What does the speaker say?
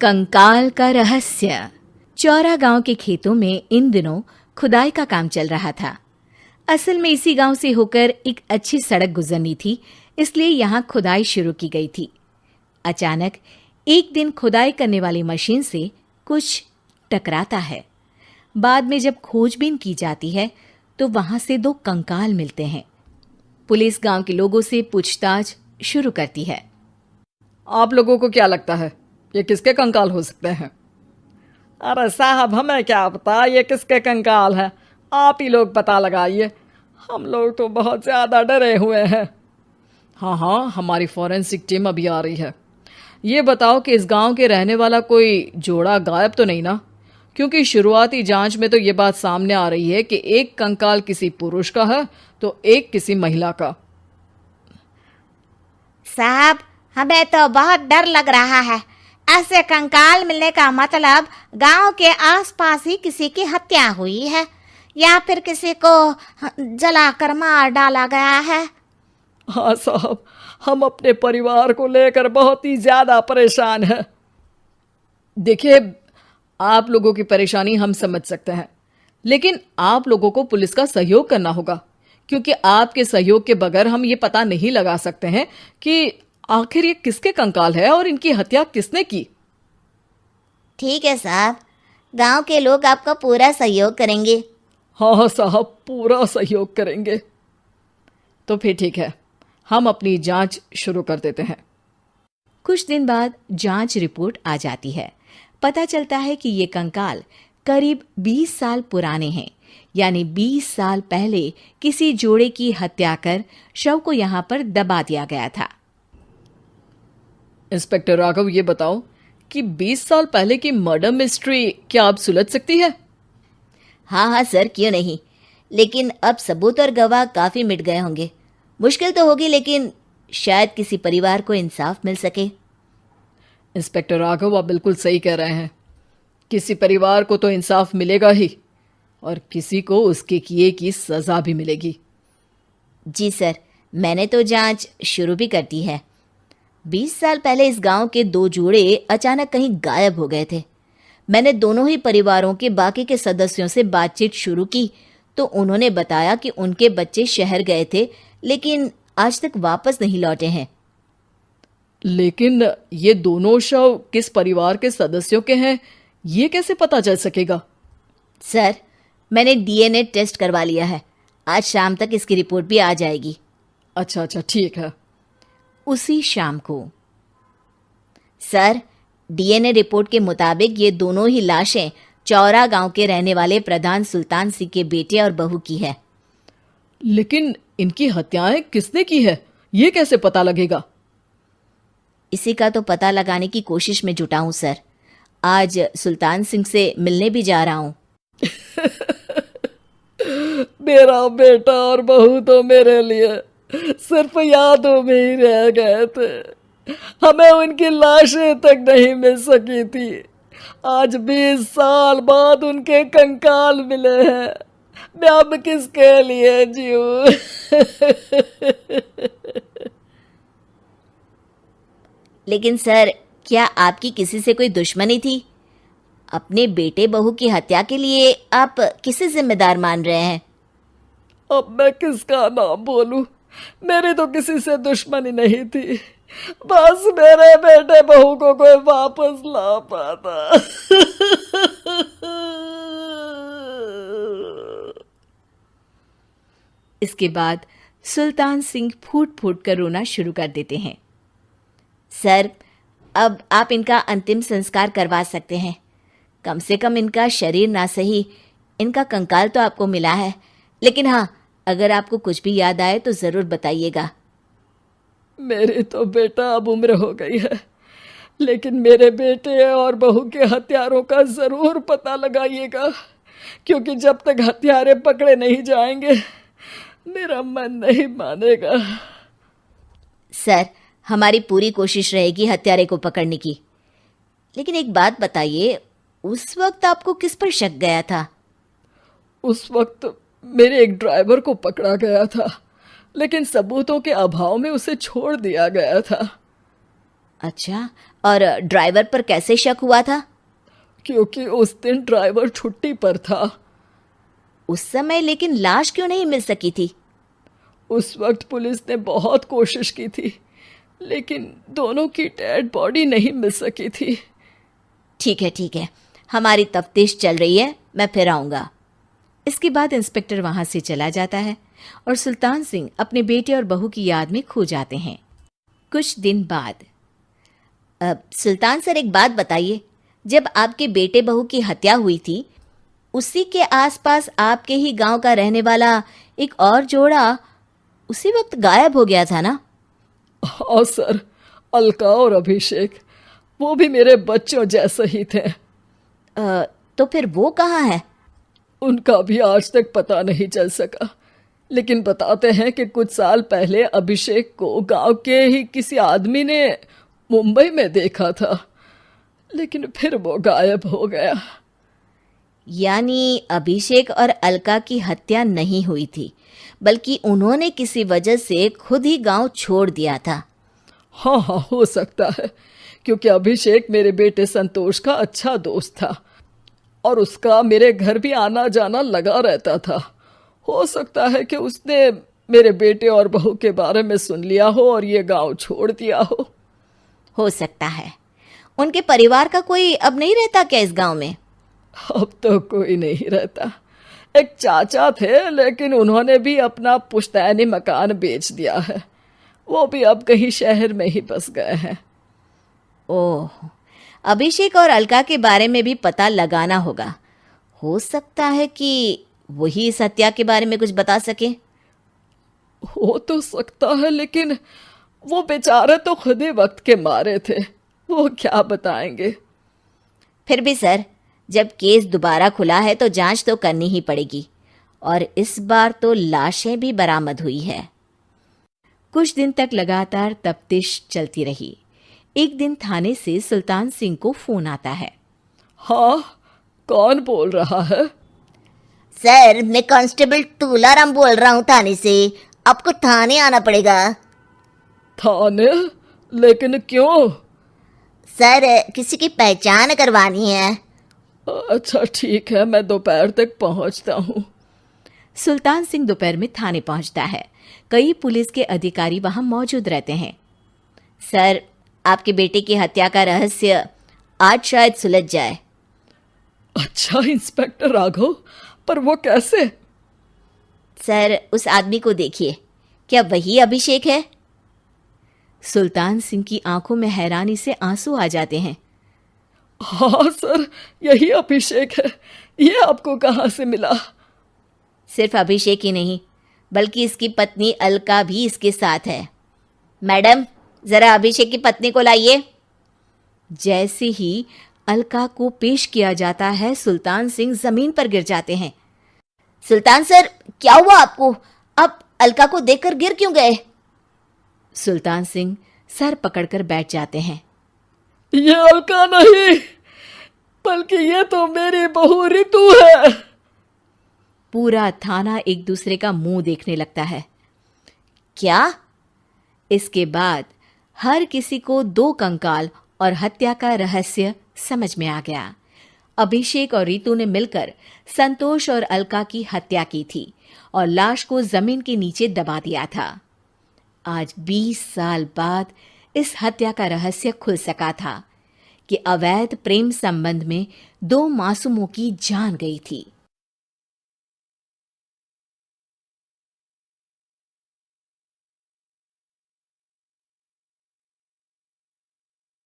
कंकाल का रहस्य। चौरा गांव के खेतों में इन दिनों खुदाई का काम चल रहा था। असल में इसी गांव से होकर एक अच्छी सड़क गुजरनी थी, इसलिए यहां खुदाई शुरू की गई थी। अचानक एक दिन खुदाई करने वाली मशीन से कुछ टकराता है। बाद में जब खोजबीन की जाती है तो वहां से 2 कंकाल मिलते हैं। पुलिस गांव के लोगों से पूछताछ शुरू करती है। आप लोगों को क्या लगता है ये किसके कंकाल हो सकते हैं? अरे साहब, हमें क्या पता ये किसके कंकाल हैं, आप ही लोग पता लगाइए। हम लोग तो बहुत ज़्यादा डरे हुए हैं। हाँ, हमारी फॉरेंसिक टीम अभी आ रही है। ये बताओ कि इस गांव के रहने वाला कोई जोड़ा गायब तो नहीं ना? क्योंकि शुरुआती जांच में तो ये बात सामने आ रही है कि एक कंकाल किसी पुरुष का है तो एक किसी महिला का। साहब, हमें तो बहुत डर लग रहा है। ऐसे कंकाल मिलने का मतलब गांव के आसपास ही किसी की हत्या हुई है या फिर किसी को जलाकर मार डाला गया है। हाँ साहब, हम अपने परिवार को लेकर बहुत ही ज्यादा परेशान हैं। देखिए, आप लोगों की परेशानी हम समझ सकते हैं, लेकिन आप लोगों को पुलिस का सहयोग करना होगा, क्योंकि आपके सहयोग के बगैर हम ये पता नहीं लगा सकते हैं कि आखिर ये किसके कंकाल है और इनकी हत्या किसने की। ठीक है साहब, गांव के लोग आपका पूरा सहयोग करेंगे। हाँ साहब, पूरा सहयोग करेंगे। तो फिर ठीक है, हम अपनी जांच शुरू कर देते हैं। कुछ दिन बाद जांच रिपोर्ट आ जाती है। पता चलता है कि ये कंकाल करीब 20 साल पुराने हैं, यानी 20 साल पहले किसी जोड़े की हत्या कर शव को यहाँ पर दबा दिया गया था। इंस्पेक्टर राघव, ये बताओ कि 20 साल पहले की मर्डर मिस्ट्री क्या आप सुलझ सकती है? हाँ सर, क्यों नहीं। लेकिन अब सबूत और गवाह काफी मिट गए होंगे। मुश्किल तो होगी, लेकिन शायद किसी परिवार को इंसाफ मिल सके। इंस्पेक्टर राघव, आप बिल्कुल सही कह रहे हैं। किसी परिवार को तो इंसाफ मिलेगा ही, और किसी को उसके किए की सजा भी मिलेगी। जी सर, मैंने तो जांच शुरू भी कर दी है। 20 साल पहले इस गांव के 2 जोड़े अचानक कहीं गायब हो गए थे। मैंने दोनों ही परिवारों के बाकी के सदस्यों से बातचीत शुरू की तो उन्होंने बताया कि उनके बच्चे शहर गए थे, लेकिन आज तक वापस नहीं लौटे हैं। लेकिन ये दोनों शव किस परिवार के सदस्यों के हैं, ये कैसे पता चल सकेगा? सर, मैंने डीएनए टेस्ट करवा लिया है। आज शाम तक इसकी रिपोर्ट भी आ जाएगी। अच्छा, ठीक है। उसी शाम को सर, डीएनए रिपोर्ट के मुताबिक ये दोनों ही लाशें चौरा गांव के रहने वाले प्रधान सुल्तान सिंह के बेटे और बहू की है। लेकिन इनकी हत्याएं किसने की है, ये कैसे पता लगेगा? इसी का तो पता लगाने की कोशिश में जुटा हूं सर। आज सुल्तान सिंह से मिलने भी जा रहा हूं। मेरा बेटा और बहू तो मेरे लिए सिर्फ यादों में ही रह गए थे। हमें उनकी लाशें तक नहीं मिल सकी थी। आज 20 साल बाद उनके कंकाल मिले हैं। मैं अब किसके लिए जीऊं? लेकिन सर, क्या आपकी किसी से कोई दुश्मनी थी? अपने बेटे बहू की हत्या के लिए आप किसे जिम्मेदार मान रहे हैं? अब मैं किसका नाम बोलूं? मेरी तो किसी से दुश्मनी नहीं थी, बस मेरे बेटे बहू को कोई वापस ला पाता। इसके बाद सुल्तान सिंह फूट फूट कर रोना शुरू कर देते हैं। सर, अब आप इनका अंतिम संस्कार करवा सकते हैं। कम से कम इनका शरीर ना सही, इनका कंकाल तो आपको मिला है। लेकिन हाँ, अगर आपको कुछ भी याद आए तो ज़रूर बताइएगा। मेरी तो बेटा अब उम्र हो गई है, लेकिन मेरे बेटे और बहू के हत्यारों का ज़रूर पता लगाइएगा, क्योंकि जब तक हत्यारे पकड़े नहीं जाएंगे मेरा मन नहीं मानेगा। सर, हमारी पूरी कोशिश रहेगी हत्यारे को पकड़ने की। लेकिन एक बात बताइए, उस वक्त आपको किस पर शक गया था? उस वक्त मेरे एक ड्राइवर को पकड़ा गया था, लेकिन सबूतों के अभाव में उसे छोड़ दिया गया था। अच्छा, और ड्राइवर पर कैसे शक हुआ था? क्योंकि उस दिन ड्राइवर छुट्टी पर था। उस समय लेकिन लाश क्यों नहीं मिल सकी थी? उस वक्त पुलिस ने बहुत कोशिश की थी, लेकिन दोनों की डेड बॉडी नहीं मिल सकी थी। ठीक है, हमारी तफ्तीश चल रही है, मैं फिर आऊंगा। इसके बाद इंस्पेक्टर वहां से चला जाता है और सुल्तान सिंह अपने बेटे और बहू की याद में खो जाते हैं। कुछ दिन बाद सुल्तान सर, एक बात बताइए, जब आपके बेटे बहू की हत्या हुई थी, उसी के आसपास आपके ही गांव का रहने वाला एक और जोड़ा उसी वक्त गायब हो गया था ना? हाँ सर, अलका और अभिषेक, वो भी मेरे बच्चों जैसे ही थे। तो फिर वो कहाँ है? उनका भी आज तक पता नहीं चल सका, लेकिन बताते हैं कि कुछ साल पहले अभिषेक को गांव के ही किसी आदमी ने मुंबई में देखा था, लेकिन फिर वो गायब हो गया। यानी अभिषेक और अलका की हत्या नहीं हुई थी, बल्कि उन्होंने किसी वजह से खुद ही गांव छोड़ दिया था। हाँ, हो सकता है, क्योंकि अभिषेक मेरे बेटे संतोष का अच्छा दोस्त था और उसका मेरे घर भी आना जाना लगा रहता था। हो सकता है कि उसने मेरे बेटे और बहू के बारे में सुन लिया हो और ये गांव छोड़ दिया हो सकता है। उनके परिवार का कोई अब नहीं रहता क्या इस गांव में? अब तो कोई नहीं रहता। एक चाचा थे, लेकिन उन्होंने भी अपना पुश्तैनी मकान बेच दिया है। वो भी अब कहीं शहर में ही बस गए हैं। ओह, अभिषेक और अलका के बारे में भी पता लगाना होगा। हो सकता है कि वही इस हत्या के बारे में कुछ बता सके। हो तो सकता है, लेकिन वो बेचारे तो खुद ही वक्त के मारे थे, वो क्या बताएंगे। फिर भी सर, जब केस दोबारा खुला है तो जांच तो करनी ही पड़ेगी, और इस बार तो लाशें भी बरामद हुई है। कुछ दिन तक लगातार तफ्तीश चलती रही। एक दिन थाने से सुल्तान सिंह को फोन आता है। हाँ, कौन बोल रहा है? सर, मैं कांस्टेबल तुलाराम बोल रहा हूँ थाने से। आपको थाने आना पड़ेगा। थाने? लेकिन क्यों? सर, किसी की पहचान करवानी है। अच्छा ठीक है, मैं दोपहर तक पहुंचता हूँ। सुल्तान सिंह दोपहर में थाने पहुंचता है। कई पुलिस के अधिकारी वहां मौजूद रहते हैं। सर, आपके बेटे की हत्या का रहस्य आज शायद सुलझ जाए। अच्छा इंस्पेक्टर राघव, पर वो कैसे? सर, उस आदमी को देखिए, क्या वही अभिषेक है? सुल्तान सिंह की आंखों में हैरानी से आंसू आ जाते हैं। हाँ सर, यही अभिषेक है। ये आपको कहाँ से मिला? सिर्फ अभिषेक ही नहीं, बल्कि इसकी पत्नी अलका भी इसके साथ है। मैडम, जरा अभिषेक की पत्नी को लाइए। जैसे ही अलका को पेश किया जाता है, सुल्तान सिंह जमीन पर गिर जाते हैं। सुल्तान सर, क्या हुआ आपको? आप अलका को देखकर गिर क्यों गए? सुल्तान सिंह सर पकड़कर बैठ जाते हैं। ये अलका नहीं, बल्कि ये तो मेरी बहू रितु है। पूरा थाना एक दूसरे का मुंह देखने लगता है। क्या? इसके बाद हर किसी को दो कंकाल और हत्या का रहस्य समझ में आ गया। अभिषेक और रितु ने मिलकर संतोष और अलका की हत्या की थी और लाश को जमीन के नीचे दबा दिया था। आज 20 साल बाद इस हत्या का रहस्य खुल सका था कि अवैध प्रेम संबंध में 2 मासूमों की जान गई थी।